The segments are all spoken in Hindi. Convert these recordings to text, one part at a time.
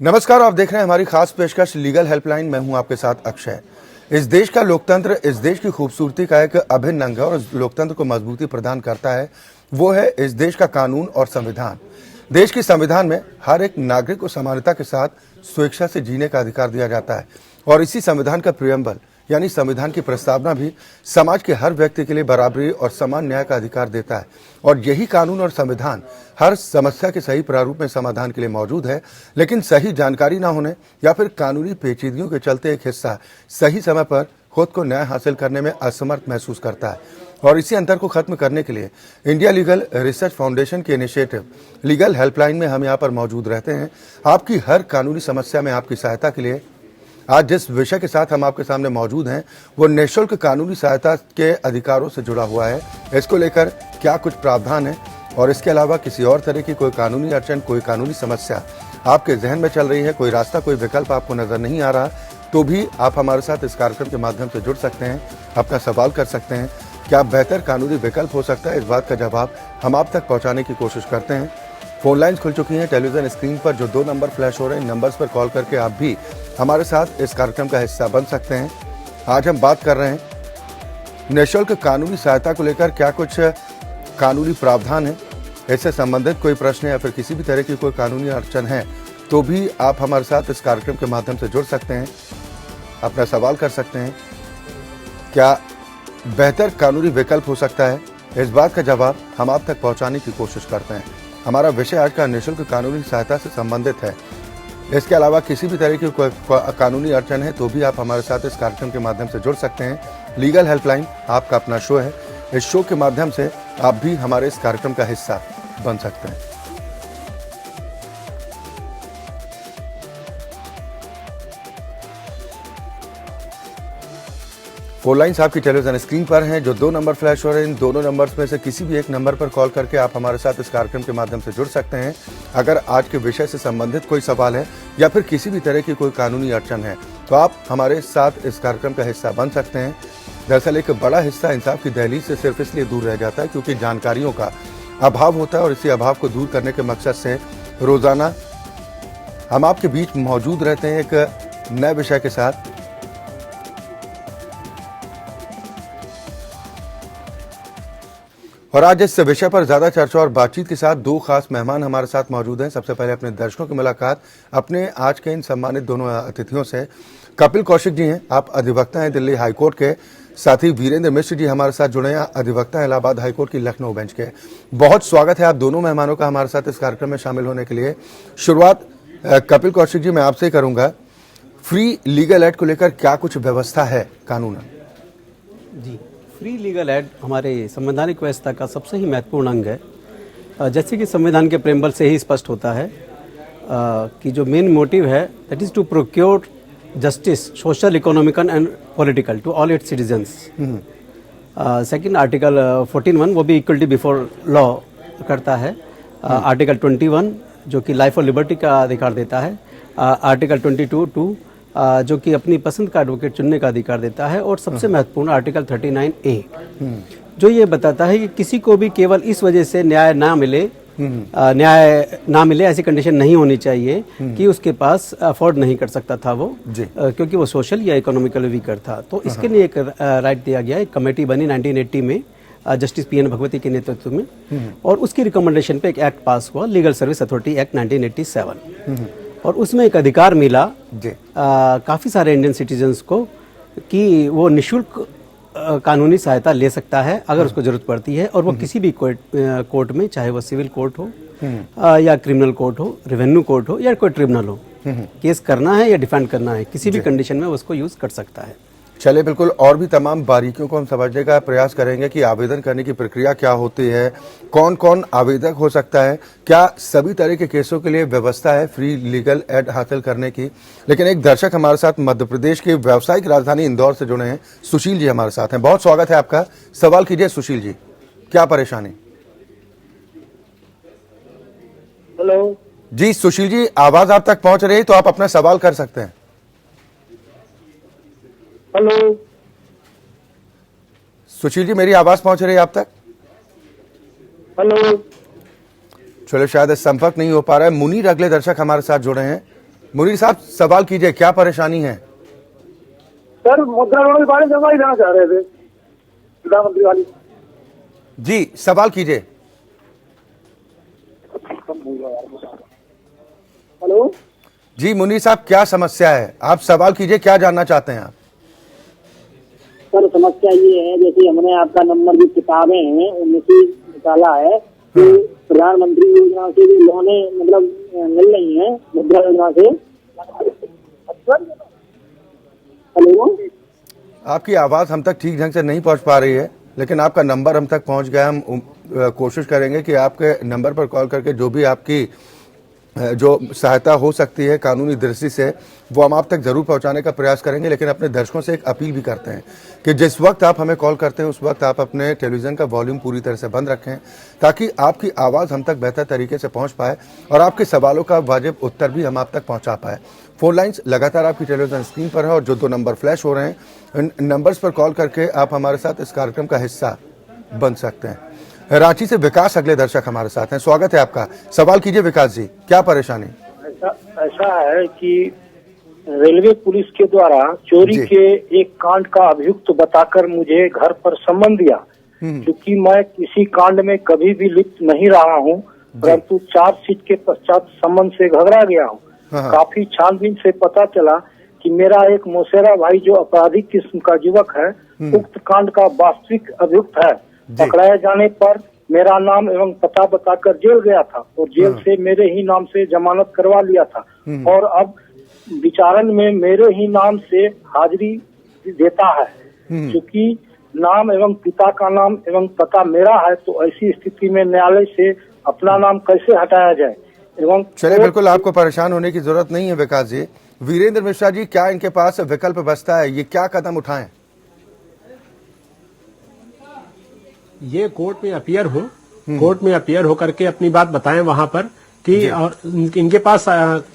नमस्कार, आप देख रहे हैं हमारी खास पेशकश लीगल हेल्पलाइन। मैं हूं आपके साथ अक्षय। इस देश का लोकतंत्र इस देश की खूबसूरती का एक अभिन्न अंग है और इस लोकतंत्र को मजबूती प्रदान करता है वो है इस देश का कानून और संविधान। देश के संविधान में हर एक नागरिक को समानता के साथ स्वेच्छा से जीने का अधिकार दिया जाता है और इसी संविधान का प्रियम्बल यानी संविधान की प्रस्तावना भी समाज के हर व्यक्ति के लिए बराबरी और समान न्याय का अधिकार देता है। और यही कानून और संविधान हर समस्या के सही प्रारूप में समाधान के लिए मौजूद है, लेकिन सही जानकारी ना होने या फिर कानूनी पेचीदगियों के चलते एक हिस्सा सही समय पर खुद को न्याय हासिल करने में असमर्थ महसूस करता है। और इसी अंतर को खत्म करने के लिए इंडिया लीगल रिसर्च फाउंडेशन के इनिशिएटिव लीगल हेल्पलाइन में हम यहाँ पर मौजूद रहते हैं। आपकी हर कानूनी समस्या में आपकी सहायता के लिए आज जिस विषय के साथ हम आपके सामने मौजूद हैं वो निःशुल्क कानूनी सहायता के अधिकारों से जुड़ा हुआ है। इसको लेकर क्या कुछ प्रावधान है और इसके अलावा किसी और तरह की कोई कानूनी अड़चन, कोई कानूनी समस्या आपके जहन में चल रही है, कोई रास्ता, कोई विकल्प आपको नजर नहीं आ रहा, तो भी आप हमारे साथ इस कार्यक्रम के माध्यम से जुड़ सकते हैं, अपना सवाल कर सकते हैं। क्या बेहतर कानूनी विकल्प हो सकता है, इस बात का जवाब हम आप तक पहुँचाने की कोशिश करते हैं। फोन लाइन्स खुल चुकी हैं। टेलीविजन स्क्रीन पर जो 2 नंबर फ्लैश हो रहे हैं, नंबर्स पर कॉल करके आप भी हमारे साथ इस कार्यक्रम का हिस्सा बन सकते हैं। आज हम बात कर रहे हैं निःशुल्क कानूनी सहायता को लेकर क्या कुछ कानूनी प्रावधान है, इससे संबंधित कोई प्रश्न या फिर किसी भी तरह की कोई कानूनी अड़चन है तो भी आप हमारे साथ इस कार्यक्रम के माध्यम से जुड़ सकते हैं, अपना सवाल कर सकते हैं। क्या बेहतर कानूनी विकल्प हो सकता है, इस बात का जवाब हम आप तक पहुँचाने की कोशिश करते हैं। हमारा विषय आज का निःशुल्क कानूनी सहायता से संबंधित है। इसके अलावा किसी भी तरह की कोई कानूनी अड़चन है तो भी आप हमारे साथ इस कार्यक्रम के माध्यम से जुड़ सकते हैं। लीगल हेल्पलाइन आपका अपना शो है। इस शो के माध्यम से आप भी हमारे इस कार्यक्रम का हिस्सा बन सकते हैं। फोन लाइन्स आपकी टेलीविजन स्क्रीन पर हैं। जो 2 नंबर फ्लैश हो रहे हैं, इन दोनों नंबर्स में से किसी भी एक नंबर पर कॉल करके आप हमारे साथ इस कार्यक्रम के माध्यम से जुड़ सकते हैं। अगर आज के विषय से संबंधित कोई सवाल है या फिर किसी भी तरह की कोई कानूनी अड़चन है तो आप हमारे साथ इस कार्यक्रम का हिस्सा बन सकते हैं। दरअसल एक बड़ा हिस्सा इंसाफ की दहलीज से सिर्फ इसलिए दूर रह जाता है क्योंकि जानकारियों का अभाव होता है और इसी अभाव को दूर करने के मकसद से रोजाना हम आपके बीच मौजूद रहते हैं एक नए विषय के साथ। और आज इस विषय पर ज्यादा चर्चा और बातचीत के साथ 2 खास मेहमान हमारे साथ मौजूद हैं। सबसे पहले अपने दर्शकों की मुलाकात अपने आज के इन सम्मानित दोनों अतिथियों से। कपिल कौशिक जी हैं, आप अधिवक्ता हैं दिल्ली हाईकोर्ट के। साथ ही वीरेंद्र मिश्र जी हमारे साथ जुड़े हैं, अधिवक्ता हैं इलाहाबाद हाईकोर्ट की लखनऊ बेंच के। बहुत स्वागत है आप दोनों मेहमानों का हमारे साथ इस कार्यक्रम में शामिल होने के लिए। शुरुआत कपिल कौशिक जी मैं आपसे करूंगा। फ्री लीगल एड को लेकर क्या कुछ व्यवस्था है कानून? जी, फ्री लीगल एड हमारे संवैधानिक व्यवस्था का सबसे ही महत्वपूर्ण अंग है। जैसे कि संविधान के प्रेम्बल से ही स्पष्ट होता है कि जो मेन मोटिव है that is to procure justice social, economical and political to all its citizens. Second article 14(1) वो भी इक्वलिटी बिफोर लॉ करता है। आर्टिकल 21 जो कि लाइफ और लिबर्टी का अधिकार देता है। आर्टिकल 22(2) जो कि अपनी पसंद का एडवोकेट चुनने का अधिकार देता है। और सबसे महत्वपूर्ण आर्टिकल 39A जो ये बताता है कि किसी को भी केवल इस वजह से न्याय ना मिले ऐसी कंडीशन नहीं होनी चाहिए कि उसके पास अफोर्ड नहीं कर सकता था वो, क्योंकि वो सोशल या इकोनॉमिकल वीकर था। तो इसके लिए एक राइट दिया गया। एक कमेटी बनी 1980 में जस्टिस PN भगवती के नेतृत्व में और उसकी रिकमेंडेशन पे एक एक्ट पास हुआ, लीगल सर्विस अथॉरिटी एक्ट 1987। और उसमें एक अधिकार मिला काफ़ी सारे इंडियन सिटीजन्स को कि वो निःशुल्क कानूनी सहायता ले सकता है अगर उसको जरूरत पड़ती है। और वो किसी भी कोर्ट में, चाहे वो सिविल कोर्ट हो या क्रिमिनल कोर्ट हो, रेवेन्यू कोर्ट हो या कोई ट्रिब्यूनल हो, केस करना है या डिफेंड करना है, किसी भी कंडीशन में उसको यूज़ कर सकता है। चलिए, बिल्कुल और भी तमाम बारीकियों को हम समझने का प्रयास करेंगे कि आवेदन करने की प्रक्रिया क्या होती है, कौन कौन आवेदक हो सकता है, क्या सभी तरह के केसों के लिए व्यवस्था है फ्री लीगल एड हासिल करने की। लेकिन एक दर्शक हमारे साथ मध्य प्रदेश की व्यावसायिक राजधानी इंदौर से जुड़े हैं, सुशील जी हमारे साथ हैं। बहुत स्वागत है आपका। सवाल कीजिए सुशील जी, क्या परेशानी? हेलो जी सुशील जी, आवाज आप तक पहुंच रही है तो आप अपना सवाल कर सकते हैं। हेलो सुशील जी, मेरी आवाज पहुंच रही है आप तक? हेलो चलो शायद संपर्क नहीं हो पा रहा है। मुनीर अगले दर्शक हमारे साथ जुड़े हैं। मुनीर साहब सवाल कीजिए, क्या परेशानी है? सर मुद्रा लोन के बारे में जानकारी लेना चाह रहे थे, प्रधानमंत्री वाली। जी सवाल कीजिए। हेलो जी मुनीर साहब क्या समस्या है, आप सवाल कीजिए, क्या जानना चाहते हैं आप? सर समस्या ये है, जैसे हमने आपका नंबर की किताबें हैं उनमें से निकाला है कि प्रधानमंत्री योजना से भी लोनें मतलब मिल रही हैं मुद्रा योजना से। हेलो आपकी आवाज़ हम तक ठीक ढंग से नहीं पहुंच पा रही है, लेकिन आपका नंबर हम तक पहुंच गया। हम कोशिश करेंगे कि आपके नंबर पर कॉल करके जो भी आपकी जो सहायता हो सकती है कानूनी दृष्टि से, वो हम आप तक ज़रूर पहुंचाने का प्रयास करेंगे। लेकिन अपने दर्शकों से एक अपील भी करते हैं कि जिस वक्त आप हमें कॉल करते हैं उस वक्त आप अपने टेलीविज़न का वॉल्यूम पूरी तरह से बंद रखें, ताकि आपकी आवाज़ हम तक बेहतर तरीके से पहुंच पाए और आपके सवालों का वाजिब उत्तर भी हम आप तक पहुंचा पाए। फोन लाइन्स लगातार आपकी टेलीविज़न स्क्रीन पर है और जो 2 नंबर फ्लैश हो रहे हैं, इन नंबर्स पर कॉल करके आप हमारे साथ इस कार्यक्रम का हिस्सा बन सकते हैं। रांची से विकास अगले दर्शक हमारे साथ हैं, स्वागत है आपका। सवाल कीजिए विकास जी, क्या परेशानी? ऐसा है कि रेलवे पुलिस के द्वारा चोरी जी। के एक कांड का अभियुक्त बताकर मुझे घर पर सम्मन दिया। क्योंकि मैं किसी कांड में कभी भी लिप्त नहीं रहा हूं, परंतु चार्जशीट के पश्चात सम्मन से घबरा गया हूं। हाँ। काफी छानबीन से पता चला कि मेरा एक मौसेरा भाई जो आपराधिक किस्म का युवक है, उक्त कांड का वास्तविक अभियुक्त है। पकड़ाए जाने पर मेरा नाम एवं पता बताकर जेल गया था और जेल से मेरे ही नाम से जमानत करवा लिया था और अब विचारण में मेरे ही नाम से हाजिरी देता है। क्योंकि नाम एवं पिता का नाम एवं पता मेरा है, तो ऐसी स्थिति में न्यायालय से अपना नाम कैसे हटाया जाए? एवं चलिए, बिल्कुल आपको परेशान होने की जरूरत नहीं है विकास जी। वीरेंद्र मिश्रा जी, क्या इनके पास विकल्प बचता है, ये क्या कदम उठाएं? ये कोर्ट में अपीयर हो, कोर्ट में अपीयर होकर के अपनी बात बताएं वहां पर कि और इनके पास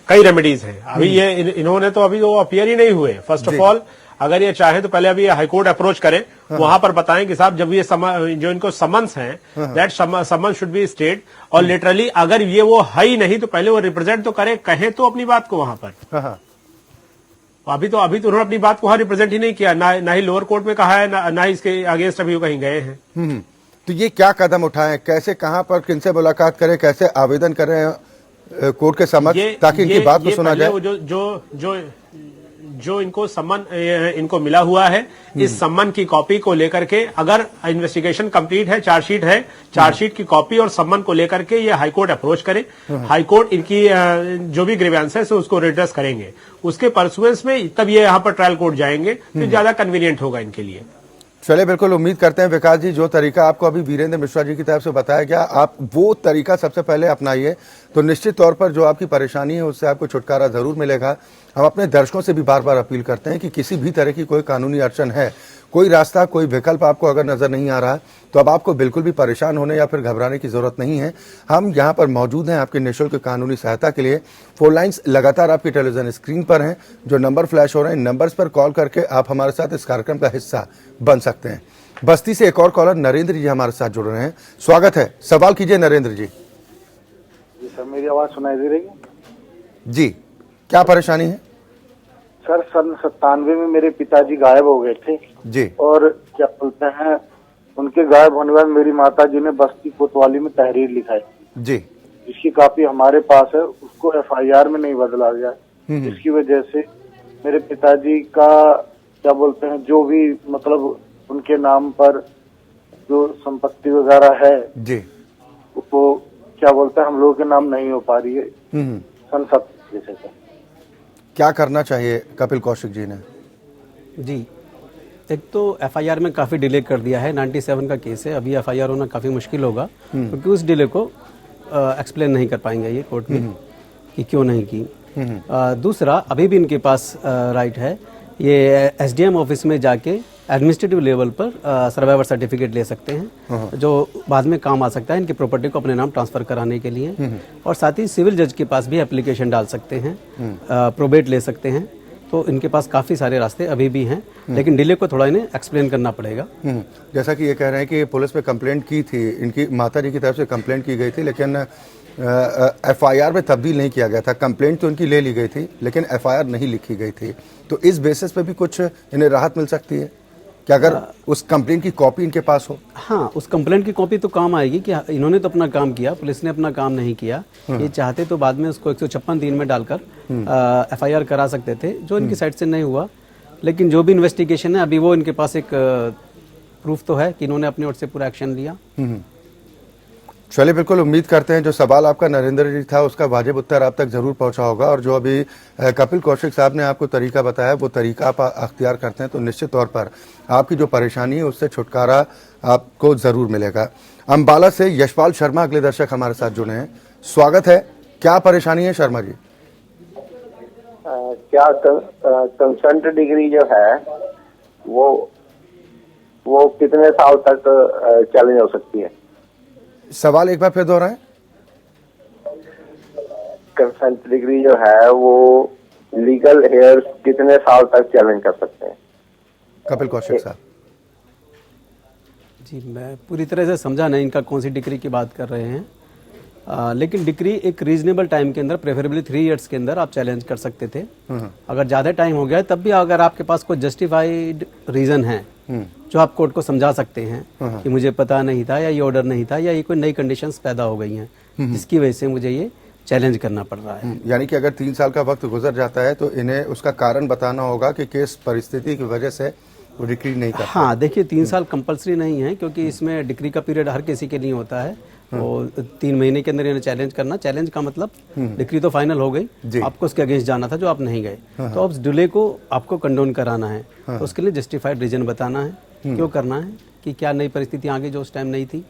कई रेमेडीज हैं। अभी ये इन्होंने तो अभी वो अपीयर ही नहीं हुए। फर्स्ट ऑफ ऑल अगर ये चाहे तो पहले अभी हाईकोर्ट अप्रोच करें, वहां पर बताएं कि साहब जब ये जो इनको समन्स हैं, that someone should be state, और लिटरली अगर ये वो है ही नहीं तो पहले वो रिप्रेजेंट तो करें, कहें तो अपनी बात को वहां पर। अभी तो उन्होंने अपनी बात को वहां रिप्रेजेंट ही नहीं किया, ना ही लोअर कोर्ट में कहा है, ना ही इसके अगेंस्ट अभी वो कहीं गए हैं। तो ये क्या कदम उठाएं, कैसे, कहां पर, किनसे मुलाकात करें, कैसे आवेदन करें कोर्ट के समक्ष, ताकि इनकी बात को सुना जाए? वो जो इनको सम्मन इनको मिला हुआ है, इस सम्मन की कॉपी को लेकर के, अगर इन्वेस्टिगेशन कंप्लीट है, चार्जशीट की कॉपी और सम्मन को लेकर के ये हाईकोर्ट अप्रोच करें। हाईकोर्ट इनकी जो भी ग्रीवेंसेस है उसको रिड्रेस करेंगे, उसके परसुएंस में तब ये यहाँ पर ट्रायल कोर्ट जाएंगे, तो ज्यादा कन्वीनियंट होगा इनके लिए। चलिए, बिल्कुल उम्मीद करते हैं विकास जी, जो तरीका आपको अभी वीरेंद्र मिश्रा जी की तरफ से बताया गया, आप वो तरीका सबसे पहले अपनाइए, तो निश्चित तौर पर जो आपकी परेशानी है उससे आपको छुटकारा जरूर मिलेगा। हम अपने दर्शकों से भी बार बार अपील करते हैं कि किसी भी तरह की कोई कानूनी अड़चन है, कोई रास्ता, कोई विकल्प आपको अगर नजर नहीं आ रहा है, तो अब आपको बिल्कुल भी परेशान होने या फिर घबराने की जरूरत नहीं है। हम यहाँ पर मौजूद हैं आपके निःशुल्क कानूनी सहायता के लिए। फोन लाइन्स लगातार आपकी टेलीविजन स्क्रीन पर हैं, जो नंबर फ्लैश हो रहे हैं, नंबर्स पर कॉल करके आप हमारे साथ इस कार्यक्रम का हिस्सा बन सकते हैं। बस्ती से एक और कॉलर नरेंद्र जी हमारे साथ जुड़ रहे हैं, स्वागत है। सवाल कीजिए नरेंद्र जी। जी सर, मेरी आवाज सुनाई दे रही है? जी, क्या परेशानी है? सर, सन 97 में मेरे पिताजी गायब हो गए थे जी। और क्या बोलते हैं, उनके गायब होने के बाद मेरी माताजी ने बस्ती कोतवाली में तहरीर लिखाई जी, जिसकी कापी हमारे पास है, उसको एफआईआर में नहीं बदला गया, जिसकी वजह से मेरे पिताजी का क्या बोलते हैं, जो भी मतलब उनके नाम पर जो संपत्ति वगैरह है जी, वो क्या बोलते हैं हम लोगों के नाम नहीं हो पा रही है सन 70 से। क्या करना चाहिए कपिल कौशिक जी ने? जी, एक तो एफआईआर में काफ़ी डिले कर दिया है, 97 का केस है, अभी एफआईआर होना काफ़ी मुश्किल होगा क्योंकि उस डिले को एक्सप्लेन नहीं कर पाएंगे ये कोर्ट में कि क्यों नहीं की। दूसरा, अभी भी इनके पास राइट है, ये एसडीएम ऑफिस में जाके एडमिनिस्ट्रेटिव लेवल पर सर्वाइवर सर्टिफिकेट ले सकते हैं, जो बाद में काम आ सकता है इनकी प्रॉपर्टी को अपने नाम ट्रांसफर कराने के लिए। और साथ ही सिविल जज के पास भी एप्लीकेशन डाल सकते हैं, प्रोबेट ले सकते हैं तो इनके पास काफ़ी सारे रास्ते अभी भी हैं, लेकिन डिले को थोड़ा इन्हें एक्सप्लेन करना पड़ेगा। जैसा कि ये कह रहे हैं कि पुलिस पे कंप्लेंट की थी, इनकी माता जी की तरफ से कंप्लेंट की गई थी, लेकिन एफआईआर में तब्दील नहीं किया गया था। कंप्लेंट तो इनकी ले ली गई थी, लेकिन एफआईआर नहीं लिखी गई थी। तो इस बेसिस पे भी कुछ इन्हें राहत मिल सकती है कि अगर उस कंप्लेंट की कॉपी इनके पास हो? हाँ, उस कंप्लेंट की कॉपी तो काम आएगी कि इन्होंने तो अपना काम किया, पुलिस ने अपना काम नहीं किया। ये चाहते तो बाद में उसको 156(3) में डालकर एफआईआर करा सकते थे, जो इनकी साइड से नहीं हुआ। लेकिन जो भी इन्वेस्टिगेशन है, अभी वो इनके पास एक प्रूफ तो है कि इन्होंने अपनी ओर से पूरा एक्शन लिया। चलिए, बिल्कुल उम्मीद करते हैं जो सवाल आपका नरेंद्र जी था उसका वाजिब उत्तर आप तक जरूर पहुंचा होगा, और जो अभी कपिल कौशिक साहब ने आपको तरीका बताया वो तरीका आप अख्तियार करते हैं तो निश्चित तौर पर आपकी जो परेशानी है उससे छुटकारा आपको जरूर मिलेगा। अंबाला से यशपाल शर्मा अगले दर्शक हमारे साथ जुड़े हैं, स्वागत है। क्या परेशानी है शर्मा जी? क्या कंसल्ट डिग्री जो है वो कितने साल तक चैलेंज हो सकती है? सवाल एक बार फिर दोहराएं। कंसल्ट डिग्री जो है वो लीगल हेयर्स कितने साल तक चैलेंज कर सकते हैं? कपिल कौशिक साहब जी, मैं पूरी तरह से समझा नहीं इनका कौन सी डिग्री की बात कर रहे हैं, लेकिन डिग्री एक रीजनेबल टाइम के अंदर, प्रेफरेबली 3 इयर्स के अंदर आप चैलेंज कर सकते थे। अगर ज़्यादा टाइम हो गया तब भी अगर आपके पास कोई जस्टिफाइड रीज़न है जो आप कोर्ट को समझा सकते हैं कि मुझे पता नहीं था, या ये ऑर्डर नहीं था, या ये कोई नई कंडीशंस पैदा हो गई हैं जिसकी वजह से मुझे ये चैलेंज करना पड़ रहा है। यानी कि अगर 3 साल का वक्त गुजर जाता है तो इन्हें उसका कारण बताना होगा कि किस परिस्थिति की वजह से वो डिग्री नहीं करता। हाँ, देखिए 3 साल कंपलसरी नहीं है, क्योंकि इसमें डिग्री का पीरियड हर किसी के लिए होता है। और 3 महीने के अंदर इन्हें चैलेंज करना, चैलेंज का मतलब डिग्री तो फाइनल हो गई, आपको उसके अगेंस्ट जाना था जो आप नहीं गए, तो अब डिले को आपको कंडोन कराना है। तो उसके लिए जस्टिफाइड रीजन बताना है, क्यों करना है, कि क्या नई परिस्थिति आगे जो उस टाइम नहीं थी,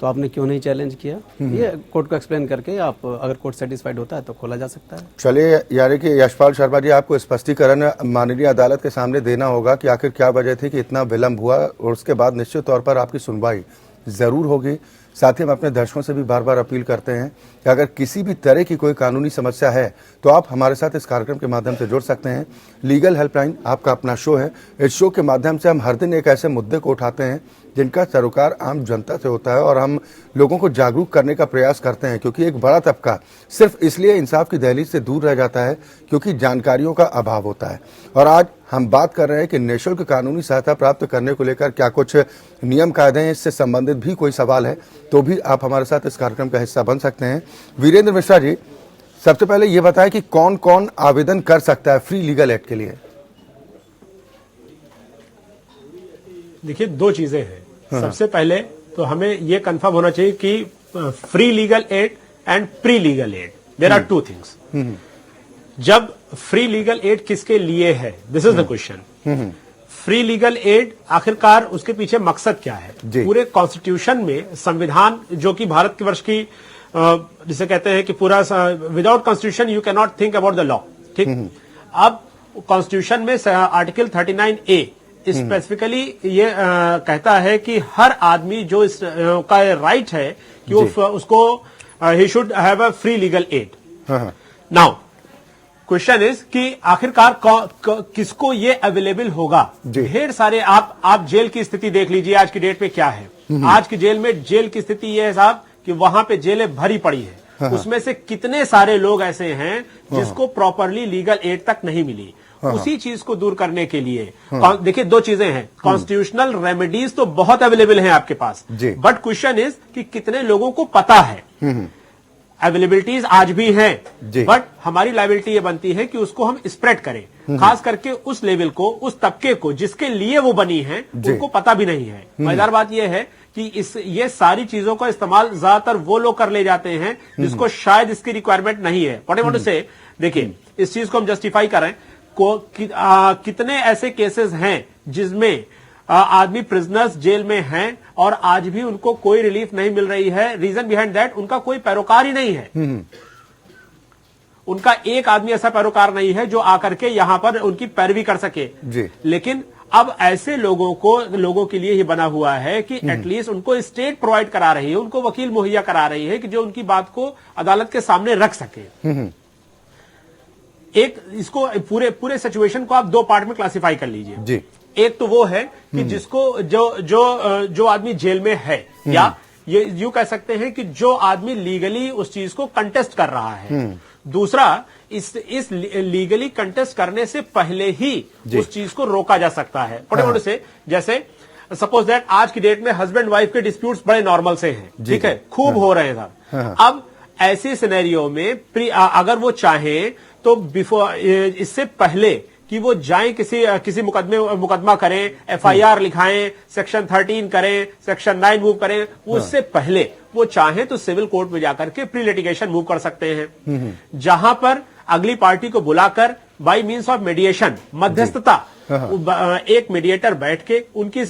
तो आपने क्यों नहीं चैलेंज किया, ये कोर्ट को एक्सप्लेन करके आप, अगर कोर्ट सेटिस्फाइड होता है तो खोला जा सकता है। चलिए, यानी कि यशपाल शर्मा जी आपको स्पष्टीकरण माननीय अदालत के सामने देना होगा कि आखिर क्या वजह थी कि इतना विलंब हुआ, और उसके बाद निश्चित तौर पर आपकी सुनवाई जरूर होगी। साथ ही हम अपने दर्शकों से भी बार बार अपील करते हैं कि अगर किसी भी तरह की कोई कानूनी समस्या है तो आप हमारे साथ इस कार्यक्रम के माध्यम से जुड़ सकते हैं। लीगल हेल्पलाइन आपका अपना शो है। इस शो के माध्यम से हम हर दिन एक ऐसे मुद्दे को उठाते हैं जिनका सरोकार आम जनता से होता है, और हम लोगों को जागरूक करने का प्रयास करते हैं, क्योंकि एक बड़ा तबका सिर्फ इसलिए इंसाफ की दहलीज से दूर रह जाता है क्योंकि जानकारियों का अभाव होता है। और आज हम बात कर रहे हैं कि निःशुल्क कानूनी सहायता प्राप्त करने को लेकर क्या कुछ नियम कायदे हैं, इससे संबंधित भी कोई सवाल है तो भी आप हमारे साथ इस कार्यक्रम का हिस्सा बन सकते हैं। वीरेंद्र मिश्रा जी, सबसे पहले ये बताएं कि कौन कौन आवेदन कर सकता है फ्री लीगल एड के लिए? देखिए, 2 चीजें हैं। सबसे पहले तो हमें ये कंफर्म होना चाहिए कि free legal aid and pre legal aid, there are 2 things. जब फ्री लीगल एड किसके लिए है, this is the question. Free legal aid आखिरकार उसके पीछे मकसद क्या है? पूरे कॉन्स्टिट्यूशन में, संविधान जो कि भारत के वर्ष की, जिसे कहते हैं कि पूरा without constitution you can not think about the law, ठीक। अब कॉन्स्टिट्यूशन में आर्टिकल 39A स्पेसिफिकली ये कहता है कि हर आदमी जो इस का राइट है कि वो उसको he should have a free legal add. Now question is कि आखिरकार किसको ये अवेलेबल होगा? ढेर सारे, आप जेल की स्थिति देख लीजिए आज की डेट में क्या है। आज की जेल में, जेल की स्थिति ये है साहब कि वहां पे जेलें भरी पड़ी है। उसमें से कितने सारे लोग ऐसे हैं जिसको प्रॉपरली लीगल एड तक नहीं मिली। उसी चीज को दूर करने के लिए देखिए 2 चीजें हैं। कॉन्स्टिट्यूशनल रेमेडीज तो बहुत अवेलेबल हैं आपके पास, बट क्वेश्चन इज कि कितने लोगों को पता है। अवेलेबिलिटीज आज भी हैं, बट हमारी लायबिलिटी ये बनती है कि उसको हम स्प्रेड करें, खास करके उस लेवल को, उस तबके को जिसके लिए वो बनी है, उनको पता भी नहीं है। मजेदार बात यह है कि ये सारी चीजों का इस्तेमाल ज्यादातर वो लोग कर ले जाते हैं जिसको शायद इसकी रिक्वायरमेंट नहीं है। व्हाट आई वांट टू से, देखिए इस चीज को हम जस्टिफाई करें कितने ऐसे केसेस हैं जिसमें आदमी प्रिजनर्स जेल में हैं और आज भी उनको कोई रिलीफ नहीं मिल रही है। रीजन बिहाइंड दैट, उनका कोई पैरोकार ही नहीं है। उनका एक आदमी ऐसा पैरोकार नहीं है जो आकर के यहां पर उनकी पैरवी कर सके। लेकिन अब ऐसे लोगों के लिए ही बना हुआ है कि एटलीस्ट उनको स्टेट प्रोवाइड करा रही है, उनको वकील मुहैया करा रही है कि जो उनकी बात को अदालत के सामने रख सके। एक इसको पूरे सिचुएशन को आप दो पार्ट में क्लासिफाई कर लीजिए जी। एक तो वो है कि जिसको जो आदमी जेल में है, या ये यूं कह सकते हैं कि जो आदमी लीगली उस चीज को कंटेस्ट कर रहा है। दूसरा, इस लीगली कंटेस्ट करने से पहले ही उस चीज को रोका जा सकता है। थोड़े से जैसे सपोज दैट आज की डेट में हस्बैंड वाइफ के डिस्प्यूट्स बड़े नॉर्मल से हैं, ठीक है, खूब हो रहे हैं साहब। अब ऐसे सिनेरियो में अगर वो चाहें तो बिफोर, इससे पहले कि वो जाएं किसी मुकदमा करें, एफआईआर लिखाएं, सेक्शन 13 करें, सेक्शन 9 मूव करें, उससे पहले वो चाहें तो सिविल कोर्ट में जाकर के प्री लिटिगेशन मूव कर सकते हैं, जहां पर अगली पार्टी को बुलाकर बाय मींस ऑफ मीडिएशन, मध्यस्थता, एक मीडिएटर बैठ के उनकी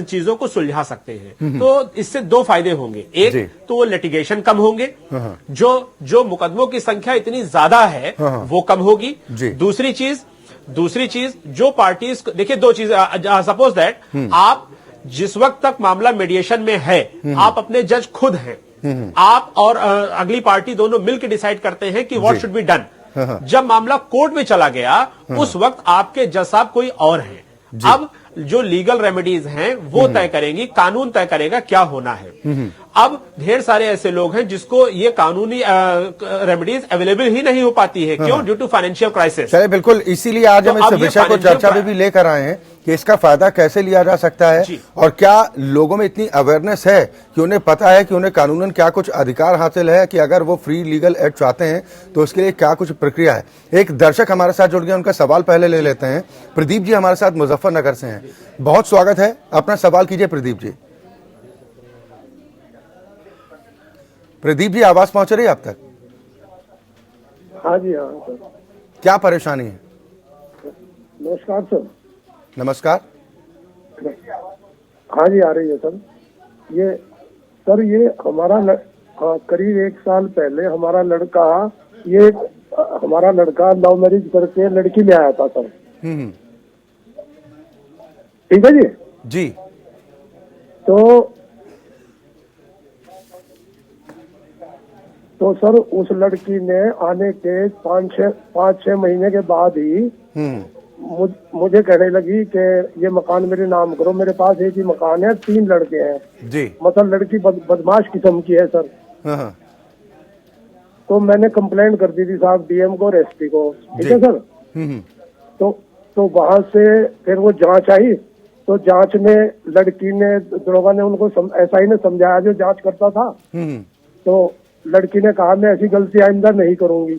चीजों को सुलझा सकते हैं। तो इससे दो फायदे होंगे। एक तो वो लिटिगेशन कम होंगे, जो मुकदमों की संख्या इतनी ज्यादा है वो कम होगी। दूसरी चीज जो पार्टीज, देखिए दो चीज, सपोज दैट आप जिस वक्त तक मामला मीडिएशन में है, आप अपने जज खुद हैं, आप और अगली पार्टी दोनों मिलकर डिसाइड करते हैं कि व्हाट शुड बी डन। जब मामला कोर्ट में चला गया, उस वक्त आपके जज साहब कोई और हैं। अब जो लीगल रेमेडीज हैं वो तय करेंगी, कानून तय करेगा क्या होना है। अब ढेर सारे ऐसे लोग हैं जिसको ये कानूनी रेमेडीज अवेलेबल ही नहीं हो पाती है। क्यों? Due to financial crisis. चलिए, बिल्कुल, इसीलिए आज हम इस विषय को चर्चा में भी लेकर आए हैं कि इसका फायदा कैसे लिया जा सकता है और क्या लोगों में इतनी अवेयरनेस है कि उन्हें पता है कि उन्हें कानूनन क्या कुछ अधिकार हासिल है, कि अगर वो फ्री लीगल एड चाहते हैं तो उसके लिए क्या कुछ प्रक्रिया है। एक दर्शक हमारे साथ जुड़ गए, उनका सवाल पहले ले लेते हैं। प्रदीप जी हमारे साथ मुजफ्फरनगर से हैं, बहुत स्वागत है, अपना सवाल कीजिए प्रदीप जी। प्रदीप जी, आवाज पहुंच रही है आप तक? हाँ जी, हाँ सर। क्या परेशानी है? नमस्कार सर। नमस्कार। हाँ जी, आ रही है सर। ये हमारा करीब 1 साल पहले हमारा लड़का लव मैरिज करके लड़की ले आया था सर। ठीक है जी। जी। तो सर उस लड़की ने आने के 5-6 महीने के बाद ही मुझे कहने लगी कि ये मकान मेरे नाम करो। मेरे पास एक ही मकान है, 3 लड़के हैं जी। मतलब लड़की बदमाश किस्म की है सर। तो मैंने कंप्लेंट कर दी थी साहब, डीएम को और एसपी को। ठीक है सर। तो वहां से फिर वो जांच आई, तो जांच में लड़की ने, दरोगा ने उनको एसआई ने समझाया जो जांच करता था। तो लड़की ने कहा मैं ऐसी गलती आइंदा नहीं करूंगी।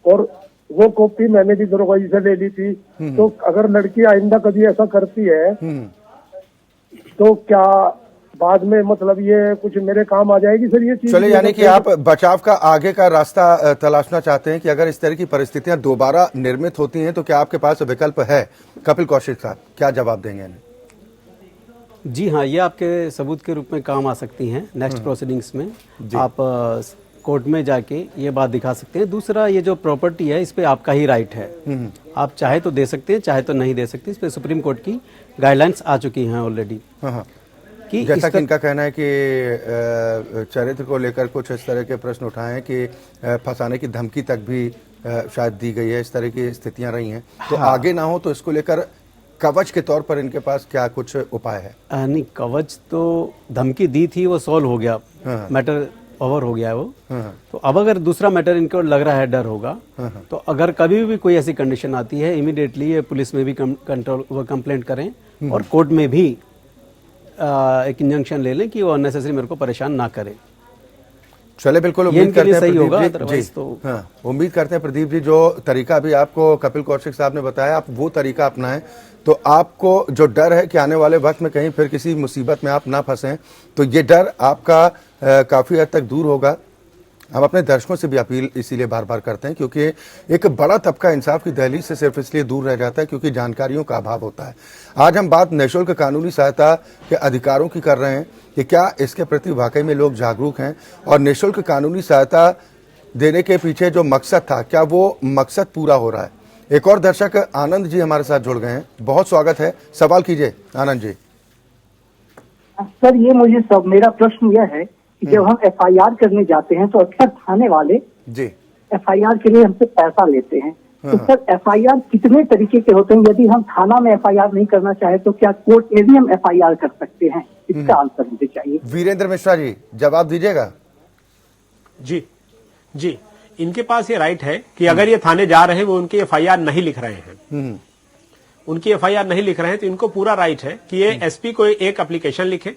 और वो कॉपी मैंने भी दरोगा जी से ले ली थी। तो अगर लड़की आइंदा कभी ऐसा करती है तो क्या बाद में मतलब ये कुछ मेरे काम आ जाएगी सर ये चीज? चलिए, यानी कि आप बचाव का आगे का रास्ता तलाशना चाहते हैं कि अगर इस तरह की परिस्थितियां दोबारा निर्मित होती हैं तो क्या आपके पास विकल्प है? कपिल कौशिक साहब, क्या जवाब देंगे? जी हाँ, ये आपके सबूत के रूप में काम आ सकती हैं नेक्स्ट प्रोसीडिंग्स में। आप कोर्ट में जाके ये बात दिखा सकते हैं। दूसरा, ये जो प्रॉपर्टी है इस पे आपका ही राइट है, आप चाहे तो दे सकते हैं, चाहे तो नहीं दे सकते। इस पे सुप्रीम कोर्ट की गाइडलाइंस आ चुकी हैं ऑलरेडी। कि जैसा कि इनका कहना है कि चरित्र को लेकर कुछ इस तरह के प्रश्न उठाए हैं कि फंसाने की धमकी तक भी शायद दी गई है, इस तरह की स्थितियां रही हैं। तो आगे ना हो तो इसको लेकर कवच के तौर पर इनके पास क्या कुछ उपाय है? नहीं, कवच तो धमकी दी थी, वो सॉल्व हो गया, मैटर ओवर हो गया है वो। तो अब अगर दूसरा मैटर इनको लग रहा है, डर होगा, तो अगर कभी भी कोई ऐसी कंडीशन आती है, इमीडिएटली ये पुलिस में भी कंप्लेंट करें और कोर्ट में भी एक इंजंक्शन ले लें कि वो अननेसेसरी मेरे को परेशान ना करे। चले, बिल्कुल उम्मीद करते हैं सही होगा, अदरवाइज तो उम्मीद करते हैं प्रदीप जी, जो तरीका भी आपको कपिल कौशिक साहब ने बताया, आप वो तरीका अपनाएं तो आपको जो डर है कि आने वाले वक्त में कहीं फिर किसी मुसीबत में आप ना फंसें, तो ये डर आपका काफी हद तक दूर होगा। हम अपने दर्शकों से भी अपील इसीलिए बार बार करते हैं क्योंकि एक बड़ा तबका इंसाफ की दहलीज से सिर्फ इसलिए दूर रह जाता है क्योंकि जानकारियों का अभाव होता है। आज हम बात निःशुल्क कानूनी सहायता के अधिकारों की कर रहे हैं कि क्या इसके प्रति वाकई में लोग जागरूक हैं और निःशुल्क कानूनी सहायता देने के पीछे जो मकसद था, क्या वो मकसद पूरा हो रहा है? एक और दर्शक आनंद जी हमारे साथ जुड़ गए हैं, बहुत स्वागत है, सवाल कीजिए आनंद जी। सर, ये मेरा प्रश्न यह है कि जब हम एफआईआर करने जाते हैं तो अक्सर थाने वाले जी एफआईआर के लिए हमसे पैसा लेते हैं। तो सर एफआईआर कितने तरीके के होते हैं? यदि हम थाना में एफआईआर नहीं करना चाहे तो क्या कोर्ट में भी हम एफआईआर कर सकते हैं? इसका आंसर मुझे चाहिए। वीरेंद्र मिश्रा जी जवाब दीजिएगा। जी जी, इनके पास ये राइट है कि अगर ये थाने जा रहे हैं, वो उनकी एफआईआर नहीं लिख रहे हैं, उनकी एफआईआर नहीं लिख रहे हैं, तो इनको पूरा राइट है कि ये एसपी को एक एप्लीकेशन लिखे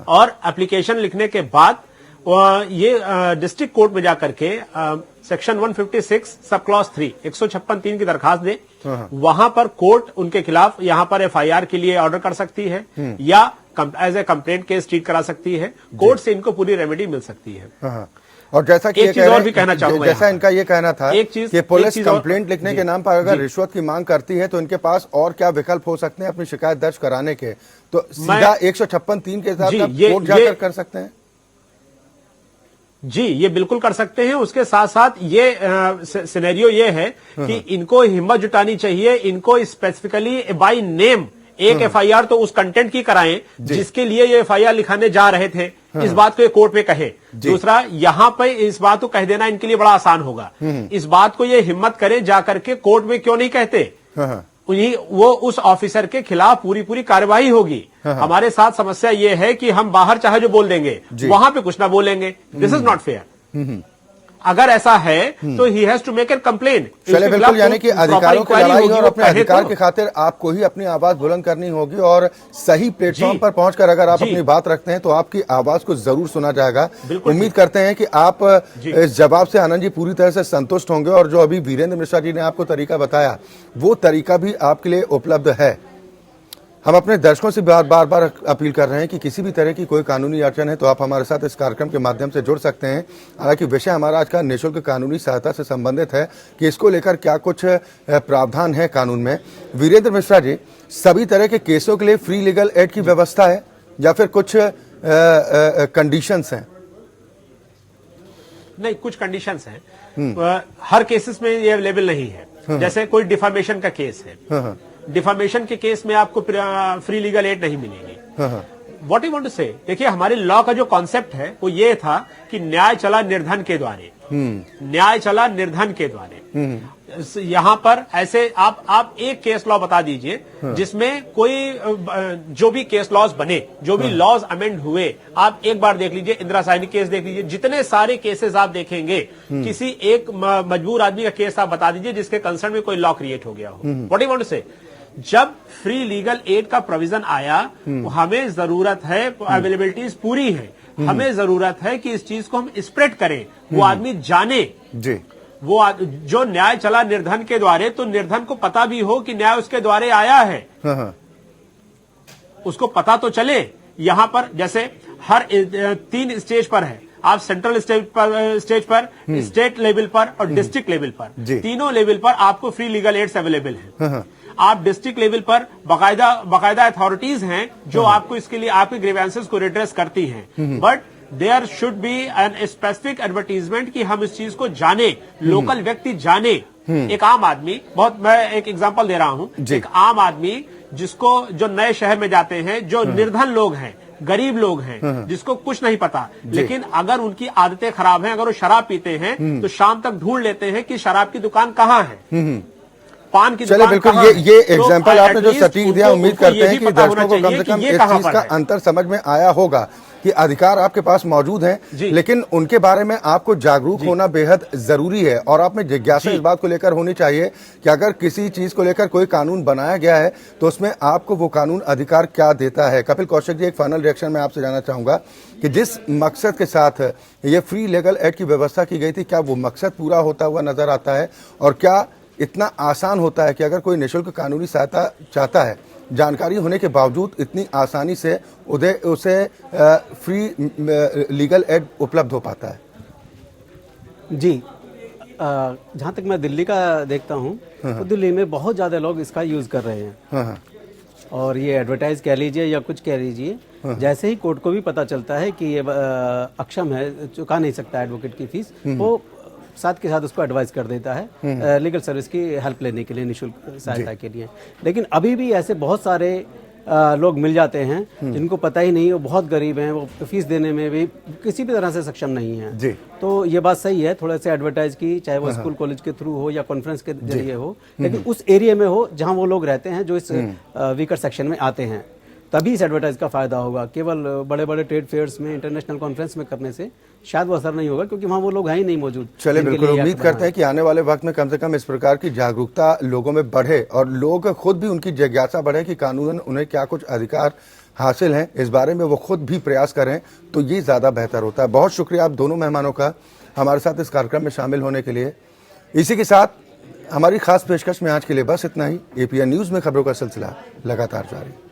और एप्लीकेशन लिखने के बाद ये डिस्ट्रिक्ट कोर्ट में जाकर के सेक्शन 156 सब क्लॉज 3 156(3) की दरखास्त दे। वहां पर कोर्ट उनके खिलाफ यहां पर एफआईआर के लिए ऑर्डर कर सकती है या as a complaint case treat करा सकती है। कोर्ट से इनको पूरी रेमेडी मिल सकती है। और जैसा कि एक चीज और भी कहना चाहूंगा, जैसा इनका ये कहना था कि पुलिस कंप्लेंट लिखने के नाम पर अगर रिश्वत की मांग करती है तो इनके पास और क्या विकल्प हो सकते हैं अपनी शिकायत दर्ज कराने के? तो सीधा 156(3) के साथ कोर्ट जाकर कर सकते हैं। जी, ये बिल्कुल कर सकते हैं। उसके साथ साथ ये सिनेरियो ये है कि इनको हिम्मत जुटानी चाहिए, इनको स्पेसिफिकली बाय नेम एक एफआईआर तो उस कंटेंट की कराएं जिसके लिए ये एफआईआर लिखाने जा रहे थे। इस बात को ये कोर्ट में कहे। दूसरा, यहां पे इस बात को कह देना इनके लिए बड़ा आसान होगा। इस बात को ये हिम्मत करें जाकर के कोर्ट में, क्यों नहीं कहते? वो उस ऑफिसर के खिलाफ पूरी कार्रवाई होगी। हमारे साथ समस्या ये है कि हम बाहर चाहे जो बोल देंगे, वहां पे कुछ ना बोलेंगे। This is not fair. अगर ऐसा है तो he has to make an complain. चले बिल्कुल, यानी कि अधिकारों की लड़ाई और अपने अधिकार की खातिर आपको ही अपनी आवाज बुलंद करनी होगी और सही प्लेटफॉर्म पर पहुंचकर अगर आप अपनी बात रखते हैं तो आपकी आवाज को जरूर सुना जाएगा। उम्मीद करते हैं कि आप इस जवाब से आनंद जी पूरी तरह से संतुष्ट होंगे और जो अभी वीरेंद्र मिश्रा जी ने आपको तरीका बताया वो तरीका भी आपके लिए उपलब्ध है। हम अपने दर्शकों से बार बार अपील कर रहे हैं कि किसी भी तरह की कोई कानूनी अड़चन है तो आप हमारे साथ इस कार्यक्रम के माध्यम से जुड़ सकते हैं। हालांकि विषय हमारा आज का निःशुल्क कानूनी सहायता से संबंधित है कि इसको लेकर क्या कुछ प्रावधान है कानून में। वीरेंद्र मिश्रा जी, सभी तरह के केसों के लिए फ्री लीगल एड की व्यवस्था है या फिर कुछ कंडीशंस हैं? नहीं, कुछ कंडीशंस हैं। हर केसेस में ये अवेलेबल नहीं है। जैसे कोई डिफामेशन का केस है, डिफामेशन के केस में आपको फ्री लीगल एड नहीं मिलेगी। व्हाट यू वांट टू से, देखिए हमारे लॉ का जो कॉन्सेप्ट है वो ये था कि न्याय चला निर्धन के द्वारे, न्याय चला निर्धन के द्वारे। यहां पर ऐसे आप एक केस लॉ बता दीजिए जिसमें कोई जो भी केस लॉज बने, जो भी लॉज अमेंड हुए, आप एक बार देख लीजिए। इंदिरा सैनिक केस देख लीजिए, जितने सारे केसेस आप देखेंगे, किसी एक मजबूर आदमी का केस आप बता दीजिए जिसके कंसर्न में कोई लॉ क्रिएट हो गया हो। व्हाट यू वांट टू से, जब फ्री लीगल एड का प्रोविजन आया, हमें जरूरत है, अवेलेबिलिटीज पूरी है, हमें जरूरत है कि इस चीज को हम स्प्रेड करें, वो आदमी जाने जी, वो जो न्याय चला निर्धन के द्वारे, तो निर्धन को पता भी हो कि न्याय उसके द्वारे आया है। उसको पता तो चले। यहां पर जैसे हर 3 स्टेज पर है, आप सेंट्रल स्टेज पर, स्टेट लेवल पर और डिस्ट्रिक्ट लेवल पर, तीनों लेवल पर आपको फ्री लीगल एड्स अवेलेबल है। आप डिस्ट्रिक्ट लेवल पर बाकायदा अथॉरिटीज हैं जो आपको इसके लिए आपके ग्रीवेंसेस को रिड्रेस करती हैं। But there should be an specific advertisement कि हम इस चीज को जाने, लोकल व्यक्ति जाने। एक आम आदमी, मैं एक एग्जांपल दे रहा हूं, एक आम आदमी जिसको, जो नए शहर में जाते हैं, जो निर्धन लोग हैं, गरीब लोग हैं, जिसको कुछ नहीं पता, लेकिन अगर उनकी आदतें खराब हैं, अगर वो शराब पीते हैं तो शाम तक ढूंढ लेते हैं कि शराब की दुकान कहां है, पान की दुकान। बिल्कुल, ये एग्जांपल आपने जो सटीक दिया, उम्मीद करते हैं कि दर्शकों को कम से कम इस चीज का अंतर समझ में आया होगा कि अधिकार आपके पास मौजूद हैं, लेकिन उनके बारे में आपको जागरूक होना बेहद जरूरी है और आप में जिज्ञासा इस बात को लेकर होनी चाहिए कि अगर किसी चीज को लेकर कोई कानून बनाया गया है तो उसमें आपको वो कानून अधिकार क्या देता है। कपिल कौशिक जी, एक फाइनल रिएक्शन में आपसे जानना चाहूंगा कि जिस मकसद के साथ ये फ्री लीगल एड की व्यवस्था की गई थी, क्या वो मकसद पूरा होता हुआ नजर आता है और क्या इतना आसान होता है कि अगर कोई निःशुल्क कानूनी सहायता चाहता है, जानकारी होने के बावजूद इतनी आसानी से उसे फ्री लीगल एड उपलब्ध हो पाता है? जी, जहाँ तक मैं दिल्ली का देखता हूँ तो दिल्ली में बहुत ज़्यादा लोग इसका यूज़ कर रहे हैं। और ये एडवर्टाइज कह लीजिए या कुछ कह लीजिए, जैसे ही कोर्ट को भी पता चलता है कि ये अक्षम है, चुका नहीं सकता एडवोकेट की फीस, वो साथ के साथ उसको एडवाइस कर देता है लीगल सर्विस की हेल्प लेने के लिए, निःशुल्क सहायता के लिए। लेकिन अभी भी ऐसे बहुत सारे लोग मिल जाते हैं जिनको पता ही नहीं, वो बहुत गरीब हैं, वो फीस देने में भी किसी भी तरह से सक्षम नहीं है। जी। तो ये बात सही है, थोड़ा सा एडवर्टाइज की, चाहे वो स्कूल कॉलेज के थ्रू हो या कॉन्फ्रेंस के जरिए हो, लेकिन उस एरिया में हो जहां वो लोग रहते हैं जो इस वीकर सेक्शन में आते हैं, तभी इस एडवर्टाइज का फायदा होगा। केवल बड़े बड़े ट्रेड फेयर्स में, इंटरनेशनल कॉन्फ्रेंस में करने से शायद वो असर नहीं होगा, क्योंकि वहाँ वो लोग हैं ही नहीं मौजूद। चले, जिनके बिल्कुल लिए उम्मीद ऐप करते बना हैं कि आने वाले वक्त में कम से कम इस प्रकार की जागरूकता लोगों में बढ़े और लोग खुद भी उनकी जिज्ञासा बढ़े कि कानूनन उन्हें क्या कुछ अधिकार हासिल हैं, इस बारे में वो खुद भी प्रयास करें, तो ये ज़्यादा बेहतर होता है। बहुत शुक्रिया आप दोनों मेहमानों का हमारे साथ इस कार्यक्रम में शामिल होने के लिए। इसी के साथ हमारी खास पेशकश में आज के लिए बस इतना ही। एपीएन न्यूज़ में खबरों का सिलसिला लगातार जारी।